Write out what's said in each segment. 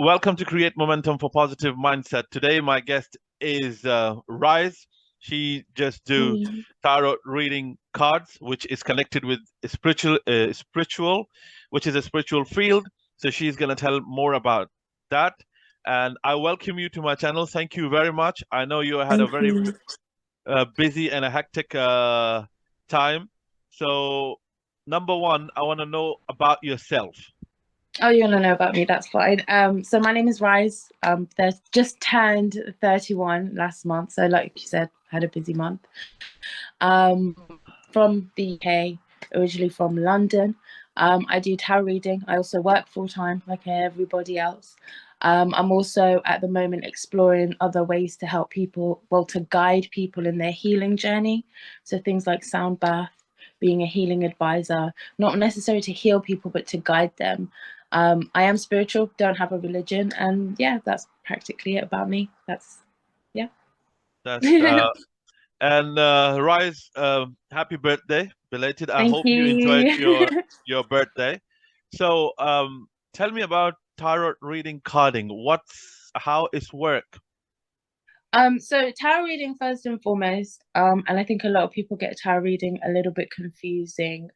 Welcome to Create Momentum for Positive Mindset. Today, my guest is Rise. She just do Mm. tarot reading cards, which is connected with spiritual, which is a spiritual field. So she's gonna tell more about that. And I welcome you to my channel. Thank you very much. I know you had a Thank very you. busy and a hectic time. So, number one, I want to know about yourself. Oh, you want to know about me? That's fine. So my name is Rise. There's just turned 31 last month. So like you said, had a busy month. From the UK, originally from London. I do tarot reading. I also work full time like everybody else. I'm also at the moment exploring other ways to help people, well, to guide people in their healing journey. So things like sound bath, being a healing advisor, not necessarily to heal people, but to guide them. I am spiritual, don't have a religion, and yeah, that's practically it about me. That's yeah. That's And Rise, happy birthday, belated. I Thank hope you enjoyed you. your birthday. So, tell me about tarot reading carding. How is work? So tarot reading first and foremost, and I think a lot of people get tarot reading a little bit confused. And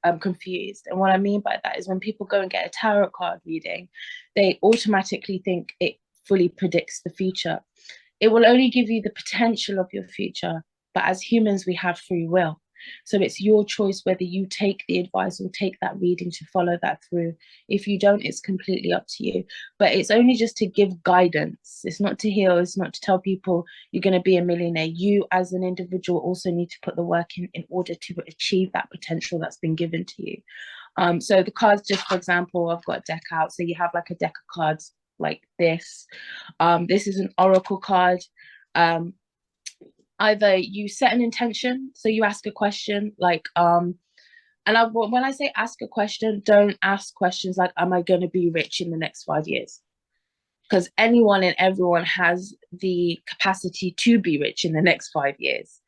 what I mean by that is when people go and get a tarot card reading, they automatically think it fully predicts the future. It will only give you the potential of your future, but as humans, we have free will. So it's your choice whether you take the advice or take that reading to follow that through. If you don't, it's completely up to you. But it's only just to give guidance. It's not to heal, it's not to tell people you're going to be a millionaire. You, as an individual, also need to put the work in order to achieve that potential that's been given to you. So the cards, just for example, I've got a deck out. So you have like a deck of cards like this. This is an oracle card. Either you set an intention, so you ask a question like, when I say ask a question, don't ask questions like, am I going to be rich in the next 5 years? Because anyone and everyone has the capacity to be rich in the next 5 years.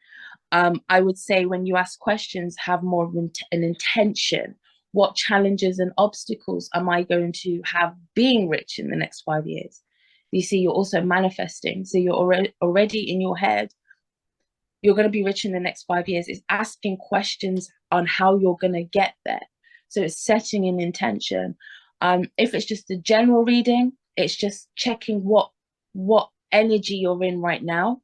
I would say when you ask questions, have more of an intention. What challenges and obstacles am I going to have being rich in the next 5 years? You see, you're also manifesting. So you're already in your head, you're going to be rich in the next 5 years. It's asking questions on how you're going to get there. So it's setting an intention. If it's just a general reading, it's just checking what energy you're in right now,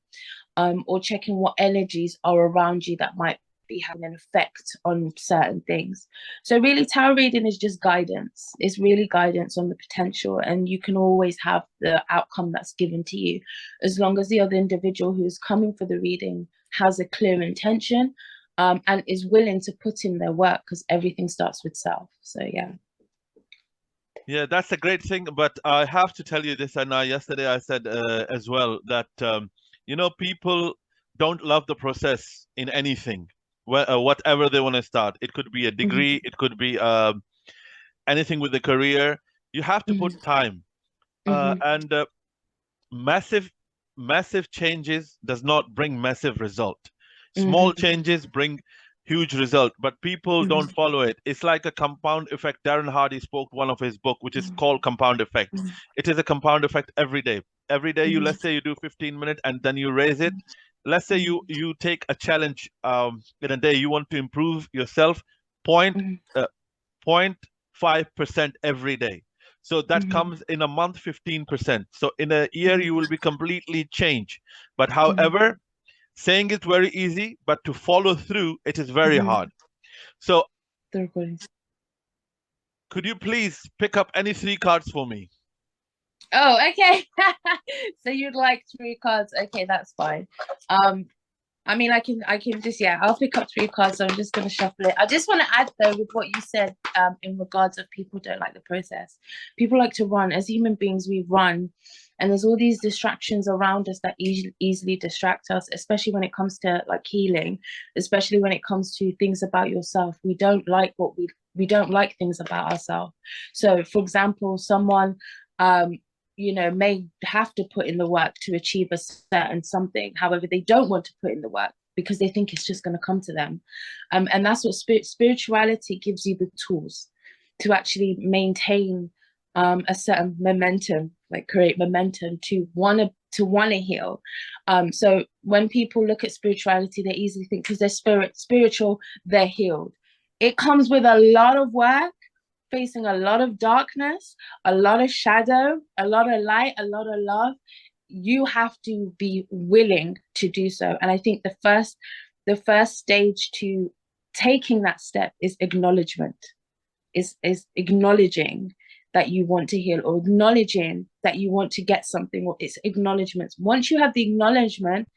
or checking what energies are around you that might be having an effect on certain things. So really, tarot reading is just guidance. It's really guidance on the potential, and you can always have the outcome that's given to you, as long as the other individual who's coming for the reading has a clear intention, and is willing to put in their work, because everything starts with self. So yeah. Yeah, that's a great thing. But I have to tell you this, and yesterday I said as well that people don't love the process in anything, whatever they want to start. It could be a Mm-hmm. degree, it could be anything with a career. You have to put time, Mm-hmm. and massive massive changes does not bring massive result. Small Mm-hmm. changes bring huge result, but people don't Mm-hmm. follow it. It's like a compound effect. Darren Hardy spoke one of his book, which is called Compound Effect. It is a compound effect every day. Every day, you, Mm-hmm. let's say you do 15 minutes and then you raise it. Let's say you take a challenge in a day. You want to improve yourself point Mm-hmm. 0.5% every day. So that Mm-hmm. comes in a month 15%. So in a year, you will be completely changed. But Mm-hmm. however, saying it very easy, but to follow through, it is very Mm-hmm. hard. So The recordings. could you please pick up any three cards for me? Oh, okay. So you'd like three cards. Okay, that's fine. Um, I mean, I can just, yeah, I'll pick up three cards. So I'm just gonna shuffle it. I just want to add though with what you said, in regards of people don't like the process. People like to run. As human beings, we run, and there's all these distractions around us that easily distract us, especially when it comes to like healing, especially when it comes to things about yourself. We don't like things about ourselves. So, for example, someone um may have to put in the work to achieve a certain something. However, they don't want to put in the work because they think it's just going to come to them. And that's what spirituality gives you, the tools to actually maintain a certain momentum, like create momentum to wanna heal. So when people look at spirituality, they easily think because they're spiritual, they're healed. It comes with a lot of work, facing a lot of darkness, a lot of shadow, a lot of light, a lot of love. You have to be willing to do so. And I think the first stage to taking that step is acknowledgement, is acknowledging that you want to heal, or acknowledging that you want to get something, or it's acknowledgements. Once you have the acknowledgement,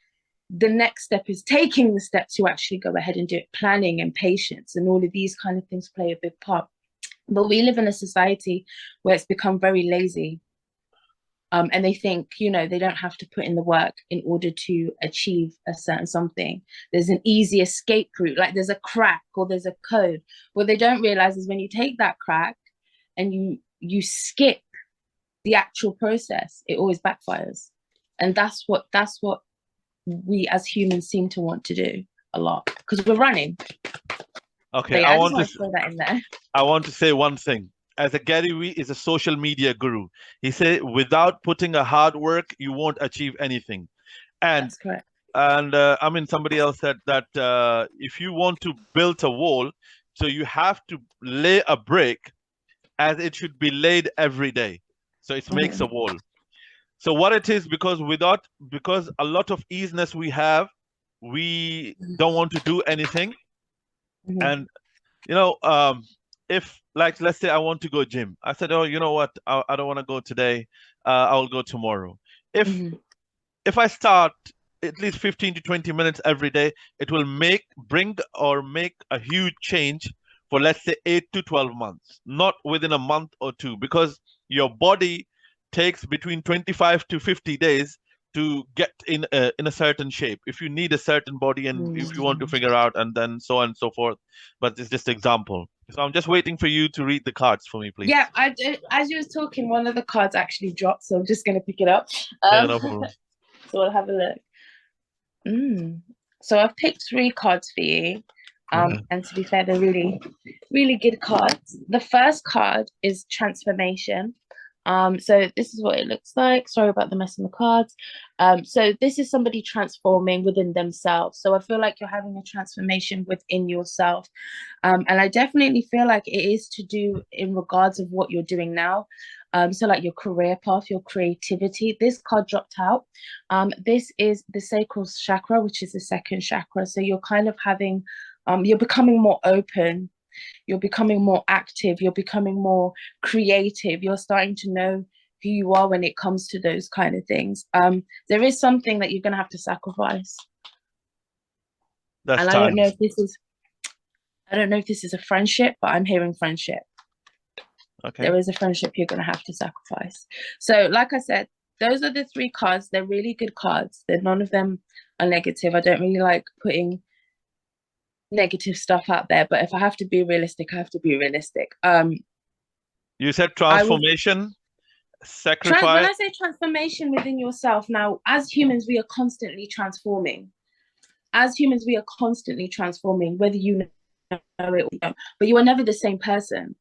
the next step is taking the step to actually go ahead and do it. Planning and patience and all of these kind of things play a big part. But we live in a society where it's become very lazy. And they think, they don't have to put in the work in order to achieve a certain something. There's an easy escape route, like there's a crack or there's a code. What they don't realize is when you take that crack and you skip the actual process, it always backfires. And that's what we as humans seem to want to do a lot, because we're running. Okay, So, I just want to throw that in there. I want to say one thing. As a Gary Vee is a social media guru, he said, without putting a hard work, you won't achieve anything. And That's correct. and I mean, somebody else said that if you want to build a wall, so you have to lay a brick as it should be laid every day. So it makes a wall. So what it is, because a lot of easiness we have, we don't want to do anything. And if, like, let's say I want to go gym, I said, oh, you know what, I don't want to go today, I'll go tomorrow. If I start at least 15 to 20 minutes every day, it will make a huge change for, let's say, 8 to 12 months, not within a month or two, because your body takes between 25 to 50 days to get in a certain shape, if you need a certain body and if you want to figure out, and then so on and so forth. But it's just an example. So I'm just waiting for you to read the cards for me, please. Yeah, as you was talking, one of the cards actually dropped, so I'm just going to pick it up. Yeah, no problem. So we'll have a look. So I've picked 3 cards for you. And to be fair, they're really, really good cards. The first card is transformation. So this is what it looks like. Sorry about the mess in the cards. So this is somebody transforming within themselves. So I feel like you're having a transformation within yourself. And I definitely feel like it is to do in regards of what you're doing now. So like your career path, your creativity. This card dropped out. This is the sacral chakra, which is the second chakra. So you're kind of having, you're becoming more open. You're becoming more active, you're becoming more creative, you're starting to know who you are when it comes to those kind of things. There is something that you're going to have to sacrifice. And I don't know if this is a friendship, but I'm hearing friendship. Okay. There is a friendship you're going to have to sacrifice. So like I said, those are the 3 cards. They're really good cards. None of them are negative. I don't really like putting negative stuff out there, but if I have to be realistic, I have to be realistic. You said transformation, sacrifice. When I say transformation within yourself, now as humans we are constantly transforming. Whether you know it or not, but you are never the same person.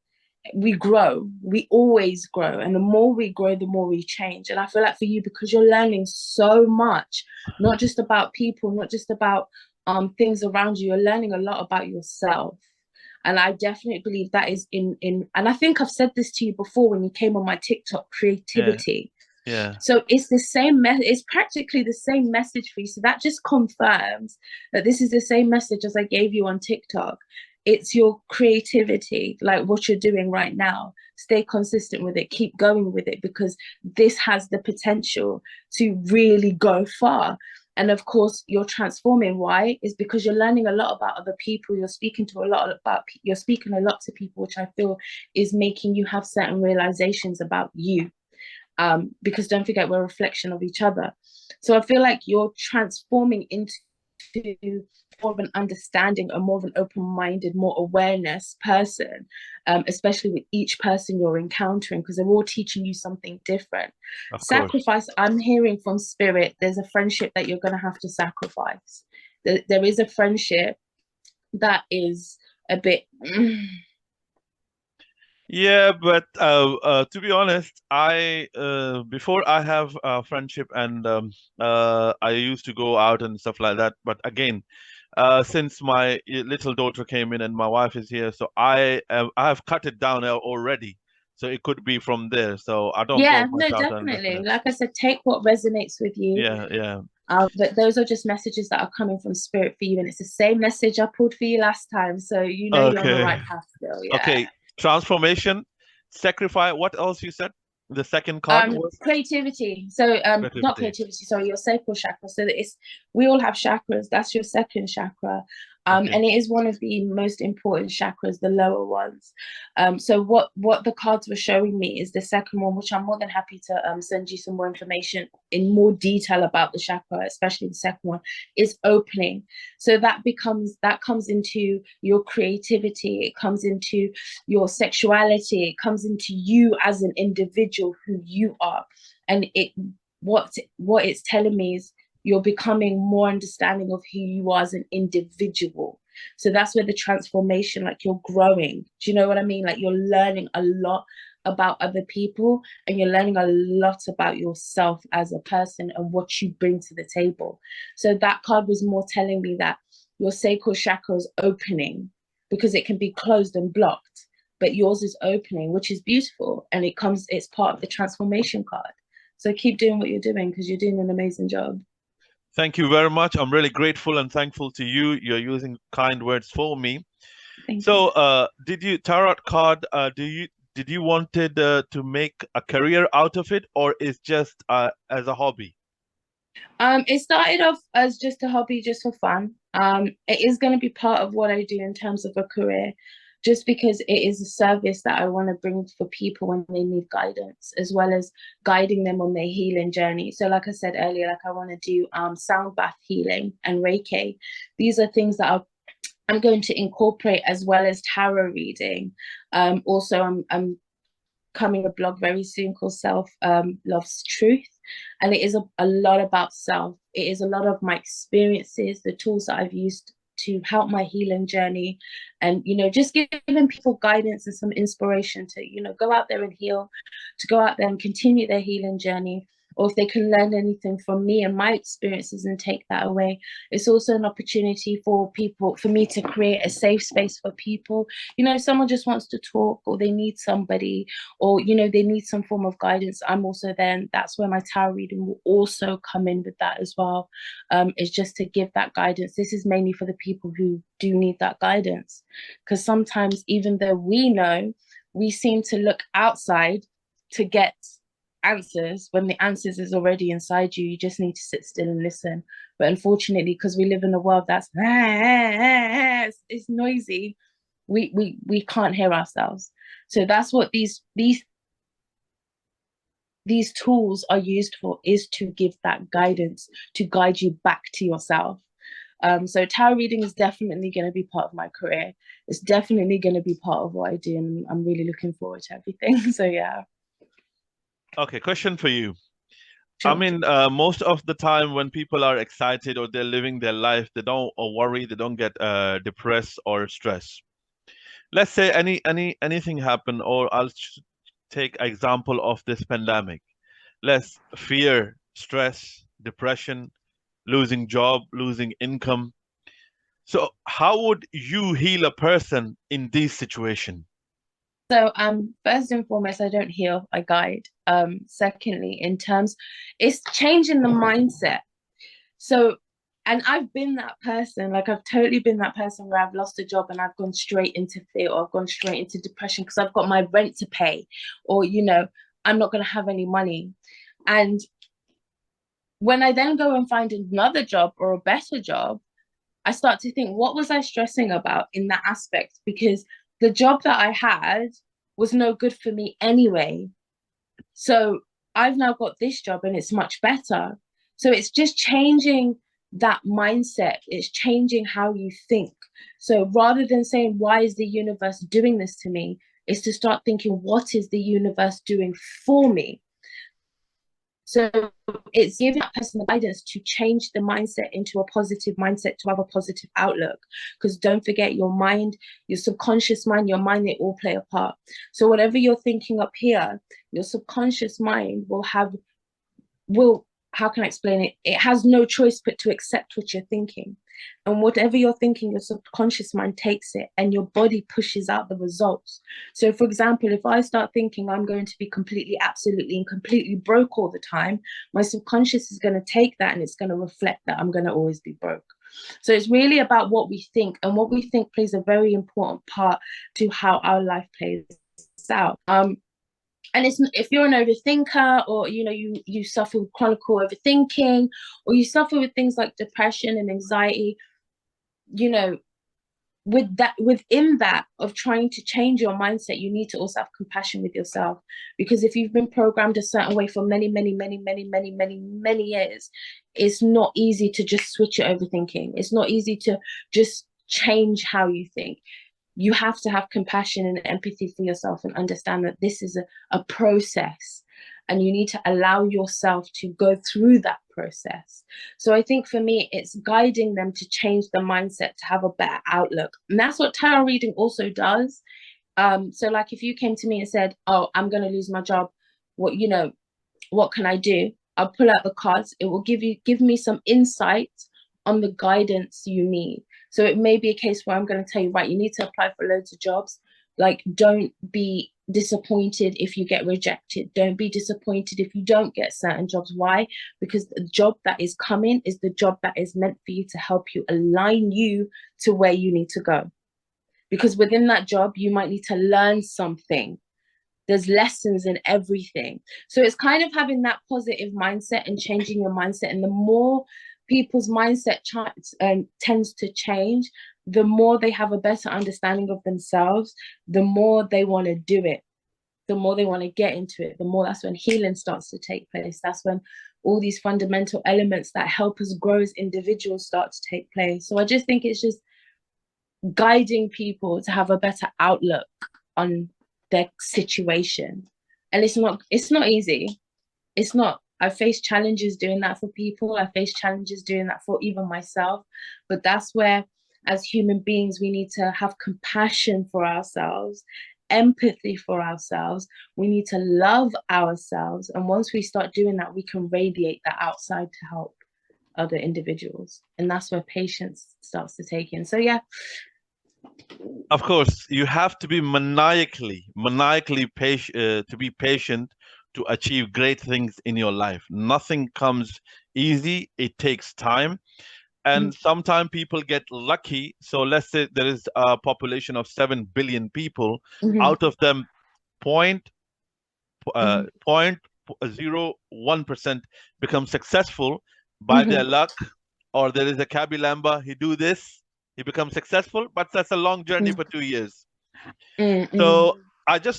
We grow, we always grow, and the more we grow, the more we change. And I feel like for you, because you're learning so much, not just about people, not just about things around you, you're learning a lot about yourself. And I definitely believe that is in and I think I've said this to you before when you came on my TikTok, creativity. Yeah. So it's the same it's practically the same message for you. So that just confirms that this is the same message as I gave you on TikTok. It's your creativity, like what you're doing right now. Stay consistent with it, keep going with it, because this has the potential to really go far. And of course, you're transforming. Why? Is because you're learning a lot about other people. You're speaking a lot to people, which I feel is making you have certain realizations about you. Because don't forget, we're a reflection of each other. So I feel like you're transforming into more of an understanding, a more of an open-minded, more awareness person, especially with each person you're encountering, because they're all teaching you something different. Sacrifice, I'm hearing from spirit, there's a friendship that you're going to have to sacrifice. There is a friendship that is a bit Yeah, but to be honest, I before I have friendship and I used to go out and stuff like that. But again, since my little daughter came in and my wife is here, so I have cut it down already. So it could be from there. So I don't Yeah, go much no, out and this and definitely. that. Like I said, take what resonates with you. Yeah, yeah. But those are just messages that are coming from spirit for you, and it's the same message I pulled for you last time. So you know you're on the Okay. right path still. Yeah. Okay. Transformation, sacrifice. What else you said? The second card was Creativity. So not creativity. creativity, sorry, your sacral chakra. So that it's we all have chakras. That's your second chakra. Okay. And it is one of the most important chakras, the lower ones. So what the cards were showing me is the second one, which I'm more than happy to send you some more information in more detail about the chakra, especially the second one, is opening. So that comes into your creativity, it comes into your sexuality, it comes into you as an individual, who you are. And what it's telling me is you're becoming more understanding of who you are as an individual. So that's where the transformation, like you're growing. Do you know what I mean? Like you're learning a lot about other people, and you're learning a lot about yourself as a person and what you bring to the table. So that card was more telling me that your sacral chakra is opening, because it can be closed and blocked, but yours is opening, which is beautiful. And it's part of the transformation card. So keep doing what you're doing, because you're doing an amazing job. Thank you very much. I'm really grateful and thankful to you. You're using kind words for me. Thank you. So, did you tarot card? Did you wanted to make a career out of it, or is just as a hobby? It started off as just a hobby, just for fun. It is going to be part of what I do in terms of a career, just because it is a service that I want to bring for people when they need guidance, as well as guiding them on their healing journey. So, like I said earlier, like I want to do sound bath healing and Reiki. These are things that I'm going to incorporate, as well as tarot reading. Also, I'm coming a blog very soon called Self Love's Truth. And it is a lot about self. It is a lot of my experiences, the tools that I've used to help my healing journey, and just giving people guidance and some inspiration to go out there and heal, to go out there and continue their healing journey. Or if they can learn anything from me and my experiences and take that away. It's also an opportunity for me to create a safe space for people. Someone just wants to talk, or they need somebody, or they need some form of guidance. I'm also there, and that's where my tarot reading will also come in with that as well. It's just to give that guidance. This is mainly for the people who do need that guidance, because sometimes, even though we know, we seem to look outside to get answers, when the answers is already inside you. You just need to sit still and listen. But unfortunately, because we live in a world that's it's noisy, we can't hear ourselves. So that's what these tools are used for, is to give that guidance, to guide you back to yourself. So tarot reading is definitely going to be part of my career. It's definitely going to be part of what I do, and I'm really looking forward to everything. So yeah. Okay, question for you. I Sure. mean, most of the time when people are excited or they're living their life, they don't worry, they don't get depressed or stressed. Let's say anything happen, or take example of this pandemic. Less fear, stress, depression, losing job, losing income. So how would you heal a person in this situation? So first and foremost, I don't heal, I guide. Secondly, in terms, it's changing the mindset. So, and I've been that person, like I've totally been that person where I've lost a job and I've gone straight into fear, or I've gone straight into depression because I've got my rent to pay, or I'm not going to have any money. And when I then go and find another job or a better job, I start to think, what was I stressing about in that aspect? Because the job that I had was no good for me anyway. So I've now got this job and it's much better. So it's just changing that mindset. It's changing how you think. So rather than saying, why is the universe doing this to me? Is to start thinking, what is the universe doing for me? So it's giving that person the guidance to change the mindset into a positive mindset, to have a positive outlook. Because don't forget, your mind, your subconscious mind, your mind, they all play a part. So whatever you're thinking up here, your subconscious mind will, how can I explain it? It has no choice but to accept what you're thinking. And whatever you're thinking, your subconscious mind takes it and your body pushes out the results. So, for example, if I start thinking I'm going to be completely, absolutely, and completely broke all the time, my subconscious is going to take that and it's going to reflect that I'm going to always be broke. So it's really about what we think, and what we think plays a very important part to how our life plays out. And it's, if you're an overthinker, or you suffer with chronic overthinking, or you suffer with things like depression and anxiety, within that of trying to change your mindset, you need to also have compassion with yourself. Because if you've been programmed a certain way for many years, it's not easy to just switch your overthinking. It's not easy to just change how you think. You have to have compassion and empathy for yourself and understand that this is a process, and you need to allow yourself to go through that process. So I think for me, it's guiding them to change the mindset, to have a better outlook. And that's what tarot reading also does. So like if you came to me and said, oh, I'm going to lose my job, what can I do? I'll pull out the cards. It will give me some insight on the guidance you need. So it may be a case where I'm going to tell you, right, you need to apply for loads of jobs. Like, don't be disappointed if you get rejected. Don't be disappointed if you don't get certain jobs. Why? Because the job that is coming is the job that is meant for you, to help you align you to where you need to go. Because within that job, you might need to learn something. There's lessons in everything. So it's kind of having that positive mindset and changing your mindset. And the more people's mindset tends to change, the more they have a better understanding of themselves, the more they want to do it, the more they want to get into it, the more that's when healing starts to take place. That's when all these fundamental elements that help us grow as individuals start to take place. So I just think it's just guiding people to have a better outlook on their situation. And it's not easy. It's not. I face challenges doing that for people. I face challenges doing that for even myself. But that's where, as human beings, we need to have compassion for ourselves, empathy for ourselves. We need to love ourselves. And once we start doing that, we can radiate that outside to help other individuals. And that's where patience starts to take in. So yeah. Of course, you have to be maniacally patient, to be patient to achieve great things in your life. Nothing comes easy. It takes time. And sometimes people get lucky. So let's say there is a population of 7 billion people. Out of them, 0.01% become successful by their luck, or there is a Kabi Lamba, he do this, he becomes successful, but that's a long journey for 2 years. So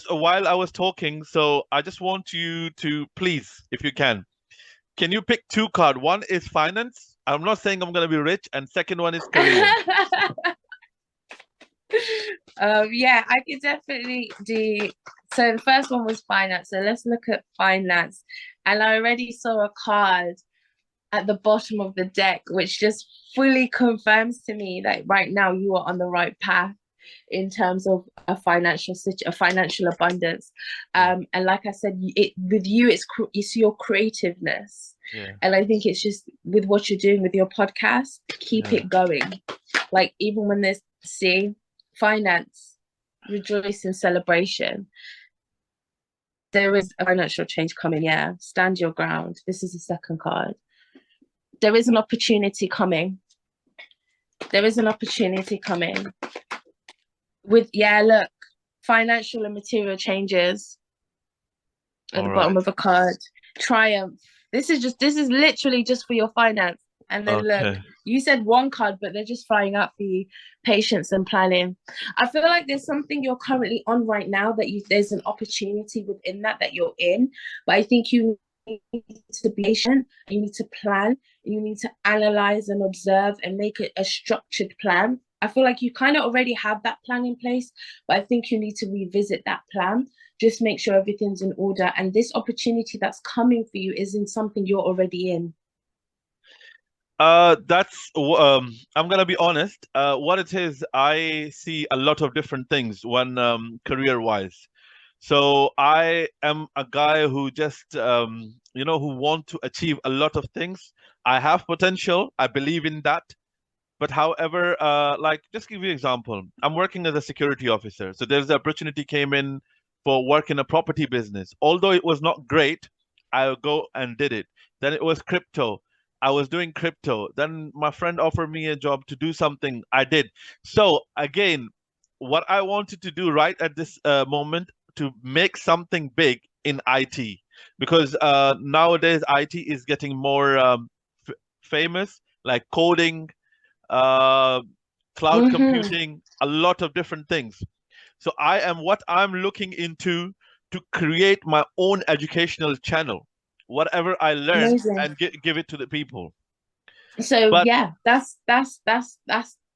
while I was talking, so I just want you to please, if you can you pick 2 cards? One is finance. I'm not saying I'm going to be rich. And second one is career. Yeah, I could definitely do. So the first one was finance. So let's look at finance. And I already saw a card at the bottom of the deck, which just fully confirms to me that right now you are on the right path in terms of a financial abundance. And like I said, with you, it's your creativeness. And I think it's just with what you're doing with your podcast, keep it going. Like, even when there's finance, rejoice in celebration. There is a financial change coming. Stand your ground. This is the second card. There is an opportunity coming. There is an opportunity coming. Look, financial and material changes at the bottom of a card. Triumph. This is literally just for your finance. And then look, you said one card, but they're just flying up for you. Patience and planning. I feel like there's something you're currently on right now that there's an opportunity within that you're in. But I think you need to be patient. You need to plan. You need to analyze and observe and make a structured plan. I feel like you kind of already have that plan in place, but I think you need to revisit that plan just make sure everything's in order. And this opportunity that's coming for you is in something you're already in. I'm gonna be honest. What it is, I see a lot of different things when career-wise. So I am a guy who just who want to achieve a lot of things. I have potential. I believe in that. But however, like just give you an example, I'm working as a security officer. So there's the opportunity came in for work in a property business. Although it was not great, I go and did it. Then it was crypto. I was doing crypto. Then my friend offered me a job to do something. I did. So again, what I wanted to do right at this moment to make something big in IT, because nowadays IT is getting more famous, like coding, uh, cloud Mm-hmm. computing, a lot of different things. So I'm looking into to create my own educational channel, whatever I learn Amazing. and give it to the people. So But yeah, that's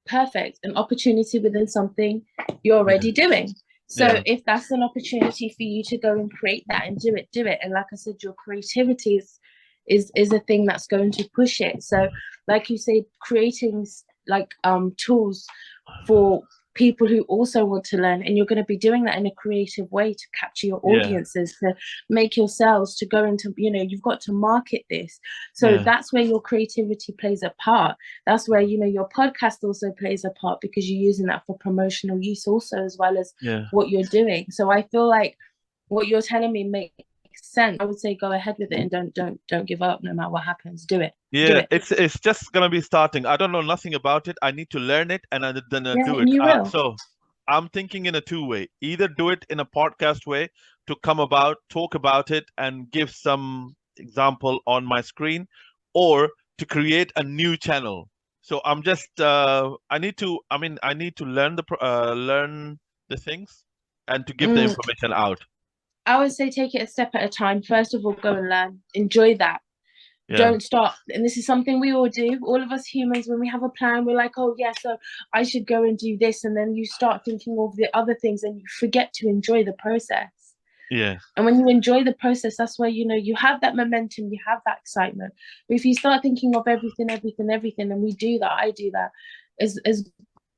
perfect. An opportunity within something you're yeah, already doing. So yeah, if that's an opportunity for you to go and create that and do it, do it. And like I said, your creativity is a thing that's going to push it. So like you say, creating like tools for people who also want to learn, and you're going to be doing that in a creative way to capture your yeah, audiences, to make your sales, to go into, you've got to market this. So yeah, that's where your creativity plays a part. That's where your podcast also plays a part, because you're using that for promotional use also, as well as yeah. what you're doing. So I feel like what you're telling me makes sense. I would say go ahead with it, and don't give up no matter what happens. Do it. Do Yeah, it. it's just gonna be starting. I don't know nothing about it. I need to learn it and then Yeah, do and it. you will. So I'm thinking in a two-way. Either do it in a podcast way to come about, talk about it, and give some example on my screen, or to create a new channel. So I'm just I need to learn the things and to give the Mm, information out. I would say take it a step at a time. First of all, go and learn. Enjoy that. Yeah, Don't start. And this is something we all do. All of us humans, when we have a plan, we're like, oh, yeah, so I should go and do this. And then you start thinking of the other things and you forget to enjoy the process. yeah, And when you enjoy the process, that's where, you have that momentum, you have that excitement. But if you start thinking of everything, everything, everything, and we do that, I do that, as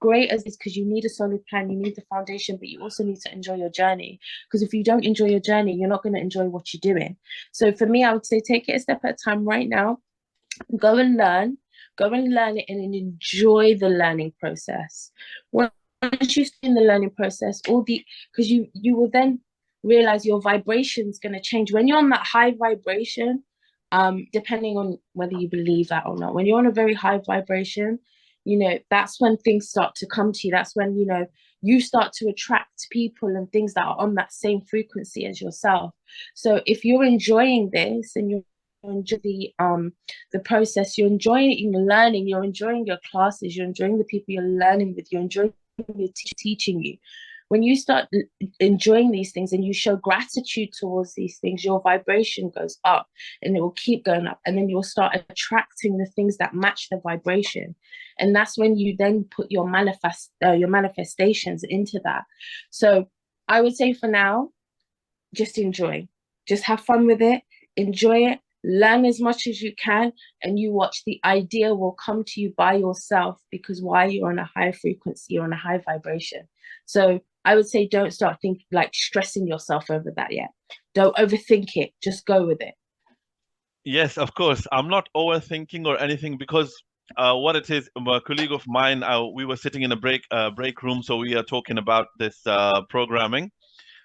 great as it's, because you need a solid plan, you need the foundation, but you also need to enjoy your journey. Because if you don't enjoy your journey, you're not going to enjoy what you're doing. So for me, I would say take it a step at a time right now. Go and learn, go and learn it, and enjoy the learning process. Once you start in the learning process, because you will then realize your vibration is going to change when you're on that high vibration. Depending on whether you believe that or not, when you're on a very high vibration, that's when things start to come to you. That's when you start to attract people and things that are on that same frequency as yourself. So if you're enjoying this and you're enjoy the process, you're enjoying learning, you're enjoying your classes, you're enjoying the people you're learning with, you're enjoying the teaching you. When you start enjoying these things and you show gratitude towards these things, your vibration goes up, and it will keep going up, and then you'll start attracting the things that match the vibration. And that's when you then put your manifestations into that. So I would say for now, just enjoy, just have fun with it, enjoy it, learn as much as you can, and you watch, the idea will come to you by yourself, because why? You're on a high frequency, you're on a high vibration. So I would say don't start thinking, like, stressing yourself over that yet. Don't overthink it, just go with it. yes, of course. I'm not overthinking or anything, because what it is, a colleague of mine, we were sitting in a break room, so we are talking about this programming.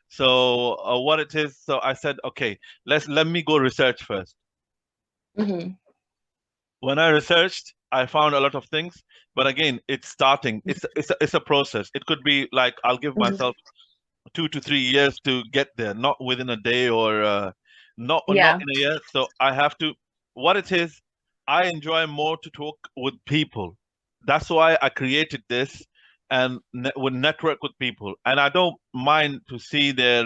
So what it is, so I said, okay, let me go research first. Mm-hmm. When I researched, I found a lot of things, but again, it's starting. It's a process. It could be like I'll give Mm-hmm. myself 2 to 3 years to get there, not within a day or not Yeah. in a year. So I have to. What it is, I enjoy more to talk with people. That's why I created this and would network with people. And I don't mind to see their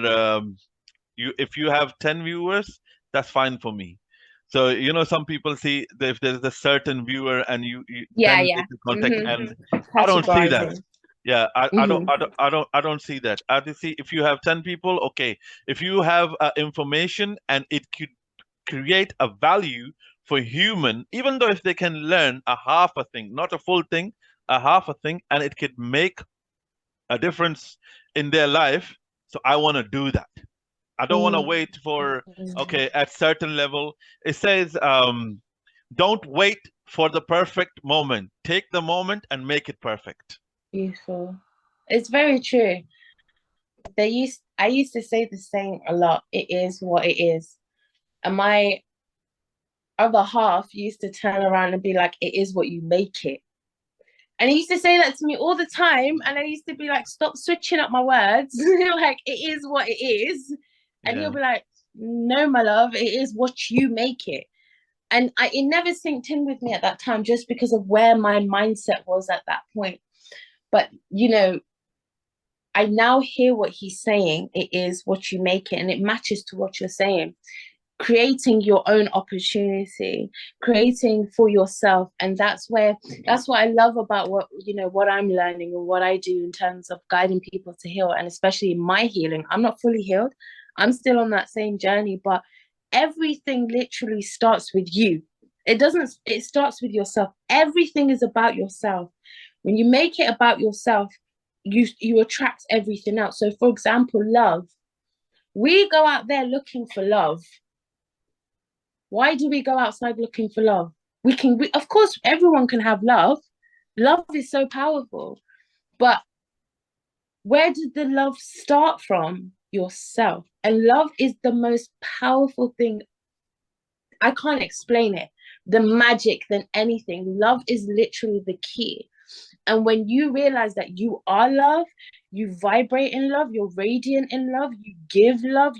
if you have 10 viewers, that's fine for me. So some people see if there's a certain viewer and you Yeah, then yeah. make the contact, Mm-hmm. and I don't see that. Categorizing. Yeah, Hmm. I don't see that. I just see if you have 10 people, okay. If you have information and it could create a value for human, even though if they can learn a half a thing, not a full thing, a half a thing, and it could make a difference in their life. So I want to do that. I don't want to Mm. wait for, okay, at certain level. It says, don't wait for the perfect moment. Take the moment and make it perfect. Beautiful. It's very true. I used to say the same a lot. It is what it is. And my other half used to turn around and be like, it is what you make it. And he used to say that to me all the time. And I used to be like, stop switching up my words. Like, it is what it is. And he'll Yeah. be like, no, my love, it is what you make it. And it never synced in with me at that time just because of where my mindset was at that point. But, I now hear what he's saying. It is what you make it. And it matches to what you're saying. Creating your own opportunity, creating for yourself. And that's what I love about what I'm learning and what I do in terms of guiding people to heal, and especially my healing. I'm not fully healed. I'm still on that same journey, but everything literally starts with you. It starts with yourself. Everything is about yourself. When you make it about yourself, you attract everything else. So for example, love. We go out there looking for love. Why do we go outside looking for love? Of course, everyone can have love. Love is so powerful. But where did the love start from? Yourself. And love is the most powerful thing. I can't explain it. The magic than anything. Love is literally the key. And when you realize that you are love, you vibrate in love, you're radiant in love, you give love,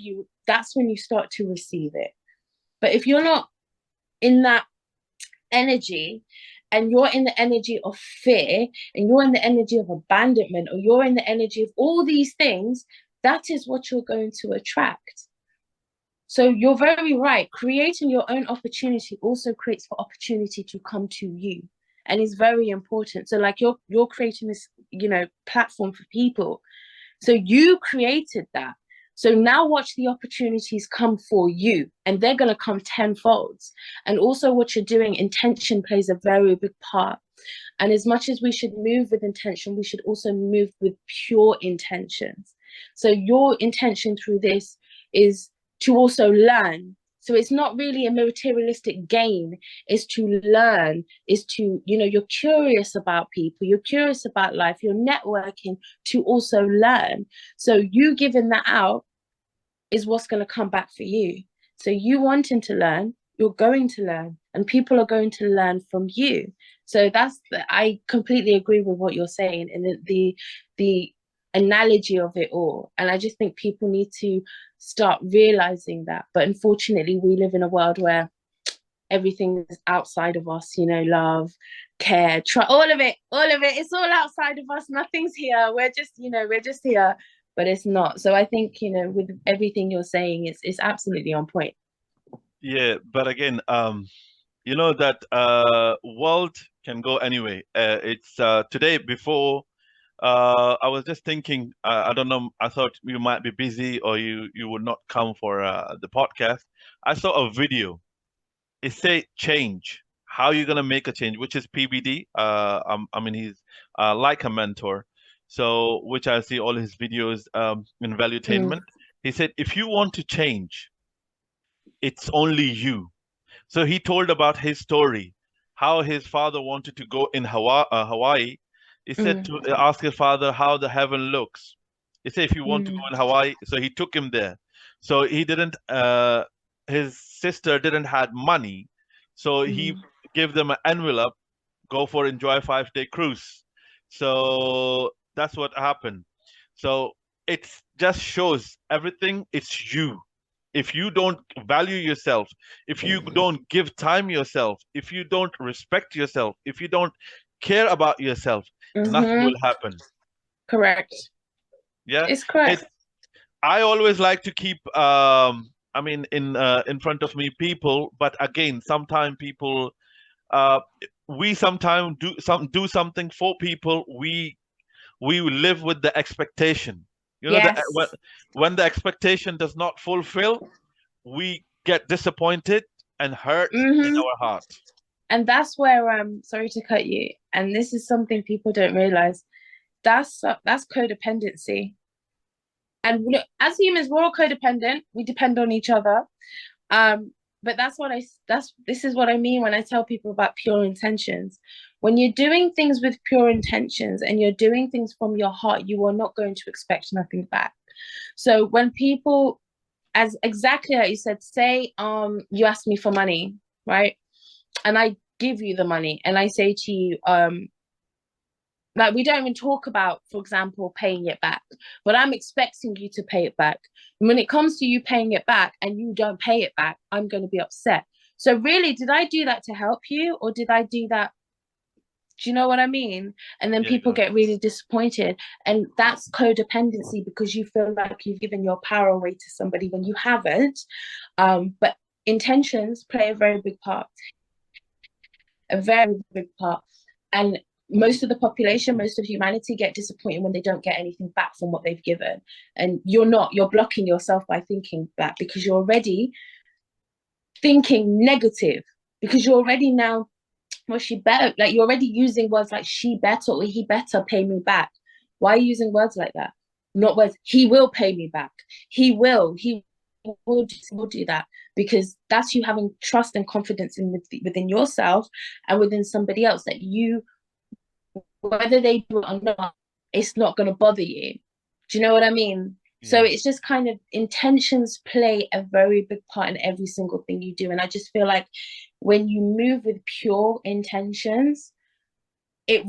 that's when you start to receive it. But if you're not in that energy, and you're in the energy of fear, and you're in the energy of abandonment, or you're in the energy of all these things, that is what you're going to attract. So you're very right. Creating your own opportunity also creates for opportunity to come to you, and is very important. So like you're creating this, platform for people. So you created that. So now watch the opportunities come for you, and they're going to come tenfold. And also, what you're doing, intention plays a very big part. And as much as we should move with intention, we should also move with pure intentions. So your intention through this is to also learn. So it's not really a materialistic gain, it's to learn, is to, you're curious about people, you're curious about life, you're networking to also learn. So you giving that out is what's going to come back for you. So you wanting to learn, you're going to learn, and people are going to learn from you. So I completely agree with what you're saying, and the analogy of it all. And I just think people need to start realizing that. But unfortunately, we live in a world where everything is outside of us, love, care, all of it. It's all outside of us. Nothing's here. We're just here, but it's not. So I think, with everything you're saying, it's absolutely on point. Yeah, but again, that world can go anyway. It's today before I was just thinking, I don't know, I thought you might be busy or you would not come for the podcast. I saw a video. It say change. How you gonna make a change? Which is PBD. I mean, he's like a mentor. So, which I see all his videos in Mm, Valuetainment. He said, if you want to change, it's only you. So he told about his story, how his father wanted to go in Hawaii. He said mm, to ask his father how the heaven looks. He said, if you want to go mm, in Hawaii, so he took him there. So he didn't. His sister didn't had money, so he mm, gave them an envelope. Go for enjoy 5 day cruise. So that's what happened. So it just shows everything. It's you. If you don't value yourself, if you don't give time yourself, if you don't respect yourself, if you don't care about yourself, nothing mm-hmm. will happen. Correct. Yeah. It's correct. It I always like to keep I mean in front of me people, but again, sometimes people uh we sometimes do something for people. we live with the expectation. You know, Yes. when the expectation does not fulfill, we get disappointed and hurt in Mm-hmm. our heart. And that's where sorry to cut you, and this is something people don't realize. That's codependency. And look, as humans, we're all codependent. We depend on each other. But this is what I mean when I tell people about pure intentions. When you're doing things with pure intentions and you're doing things from your heart, you are not going to expect nothing back. So when people, as exactly like you said, say you ask me for money, right? And I give you the money and I say to you, like we don't even talk about, for example, paying it back, but I'm expecting you to pay it back. And when it comes to you paying it back and you don't pay it back, I'm going to be upset. So really, did I do that to help you, or did I do that? Do you know what I mean? And then Yeah, people get really disappointed. And that's codependency, because you feel like you've given your power away to somebody when you haven't. But intentions play a very big part, a very big part. And most of the population, most of humanity get disappointed when they don't get anything back from what they've given. And you're blocking yourself by thinking that, because you're already thinking negative, because you're already now, well, she better, like you're already using words like she better or he better pay me back. Why are you using words like that? Not words, he will pay me back. He will do that, because that's you having trust and confidence within yourself and within somebody else, that you, whether they do it or not, it's not going to bother you. Do you know what I mean? So yeah, it's just kind of, intentions play a very big part in every single thing you do. And I just feel like when you move with pure intentions, it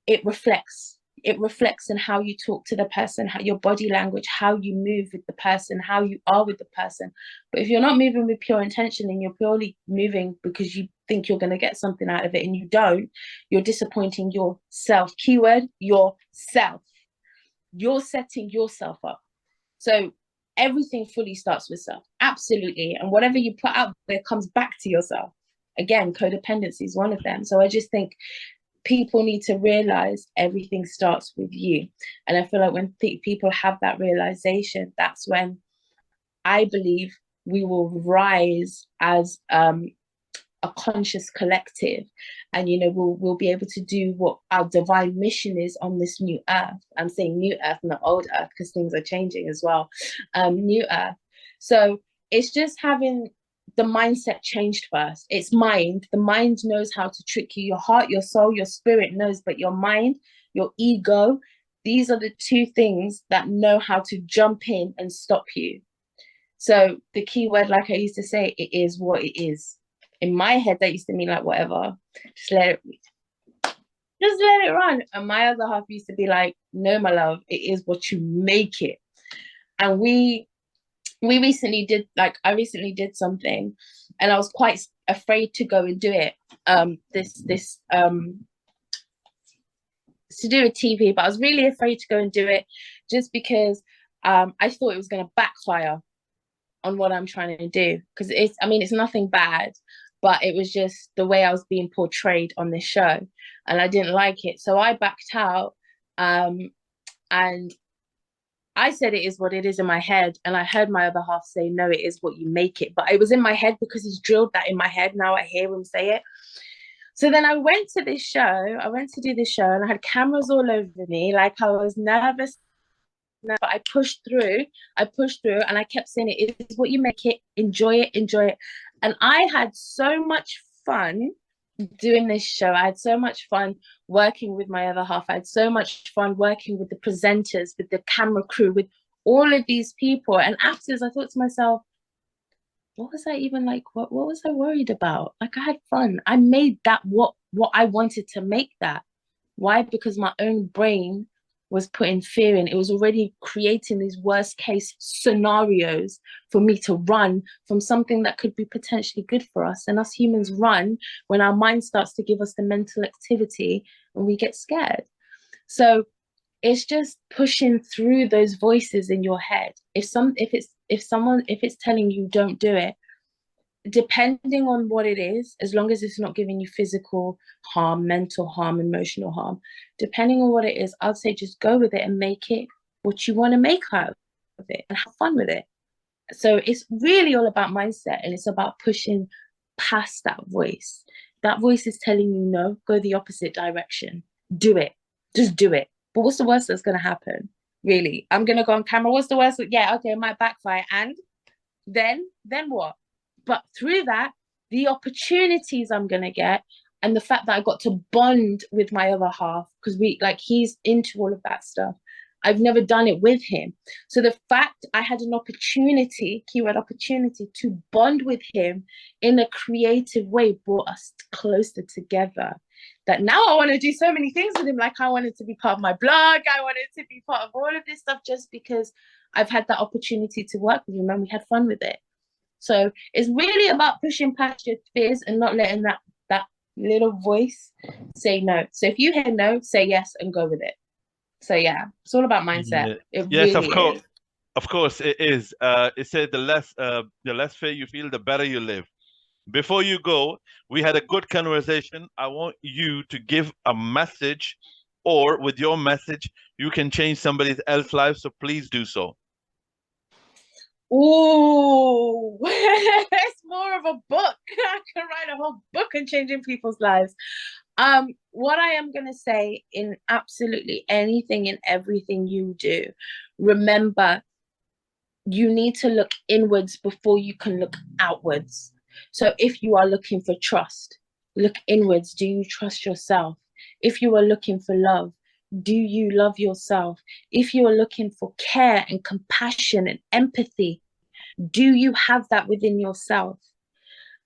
it reflects. It reflects in how you talk to the person, how your body language, how you move with the person, how you are with the person. But if you're not moving with pure intention and you're purely moving because you think you're going to get something out of it and you don't, you're disappointing yourself. Keyword, yourself. You're setting yourself up. So everything fully starts with self. Absolutely. And whatever you put out there comes back to yourself. Again, codependency is one of them. So I just think people need to realize everything starts with you. And I feel like when people have that realization, that's when I believe we will rise as a conscious collective, and we'll be able to do what our divine mission is on this new earth. I'm saying new earth, not old earth, because things are changing as well. New earth. So it's just having the mindset changed first. It's mind. The mind knows how to trick you. Your heart, your soul, your spirit knows, but your mind, your ego, these are the two things that know how to jump in and stop you. So the key word, like I used to say, it is what it is. In my head, that used to mean like, whatever, just let it run. And my other half used to be like, no, my love, it is what you make it. And we recently did, like, I recently did something, and I was quite afraid to go and do it. To do with TV, but I was really afraid to go and do it, just because I thought it was going to backfire on what I'm trying to do. Because it's nothing bad, but it was just the way I was being portrayed on this show, and I didn't like it. So I backed out, and I said it is what it is in my head, and I heard my other half say, no, it is what you make it. But it was in my head because he's drilled that in my head. Now I hear him say it. So then I went to this show. I went to do this show, and I had cameras all over me. Like, I was nervous, but I pushed through. And I kept saying, it is what you make it. Enjoy it, enjoy it. And I had so much fun doing this show. I had so much fun working with my other half. I had so much fun working with the presenters, with the camera crew, with all of these people. And afterwards, I thought to myself, what was I even like? What was I worried about? Like, I had fun. I made that what I wanted to make that. Why? Because my own brain was putting fear in. It was already creating these worst case scenarios for me to run from something that could be potentially good for us. And us humans run when our mind starts to give us the mental activity and we get scared. So it's just pushing through those voices in your head. If it's telling you don't do it, depending on what it is, as long as it's not giving you physical harm, mental harm, emotional harm, depending on what it is, I'd say just go with it and make it what you want to make out of it and have fun with it. So it's really all about mindset, and it's about pushing past that voice. That voice is telling you no, go the opposite direction. Do it. Just do it. But what's the worst that's going to happen? Really? I'm going to go on camera. What's the worst? Yeah, okay, it might backfire. And then what? But through that, the opportunities I'm going to get, and the fact that I got to bond with my other half, because he's into all of that stuff. I've never done it with him. So the fact I had an opportunity, keyword opportunity, to bond with him in a creative way brought us closer together. That now I want to do so many things with him. Like, I wanted to be part of my blog. I wanted to be part of all of this stuff just because I've had that opportunity to work with him and we had fun with it. So it's really about pushing past your fears and not letting that little voice say no. So if you hear no, say yes and go with it. So yeah, it's all about mindset. Yeah. It Yes, really is. of course it is. It said the less fear you feel, the better you live. Before you go, we had a good conversation. I want you to give a message, or with your message, you can change somebody else's life. So please do so. Ooh, it's more of a book. I can write a whole book on changing people's lives. What I am going to say in absolutely anything and everything you do, remember, you need to look inwards before you can look outwards. So if you are looking for trust, look inwards. Do you trust yourself? If you are looking for love, do you love yourself? If you are looking for care and compassion and empathy, do you have that within yourself?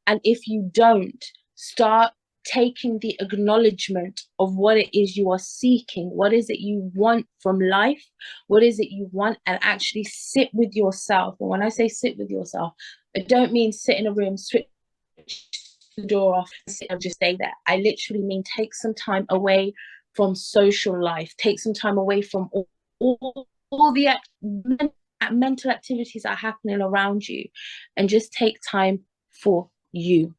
And if you don't, start taking the acknowledgement of what it is you are seeking. What is it you want from life? What is it you want? And actually sit with yourself. And when I say sit with yourself, I don't mean sit in a room, switch the door off and sit and just stay there. I literally mean take some time away from social life, take some time away from all the mental activities that are happening around you, and just take time for you.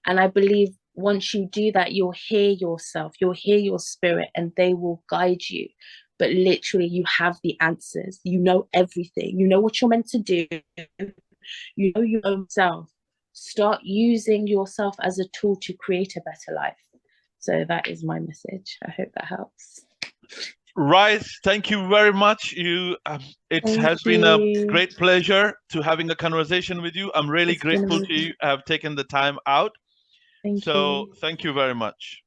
And I believe once you do that, you'll hear yourself, you'll hear your spirit, and they will guide you. But literally, you have the answers. You know everything. You know what you're meant to do. You know your own self. Start using yourself as a tool to create a better life. So that is my message. I hope that helps. Rise, thank you very much. Has been a great pleasure to having a conversation with you. I'm really grateful to you have taken the time out. Thank you very much.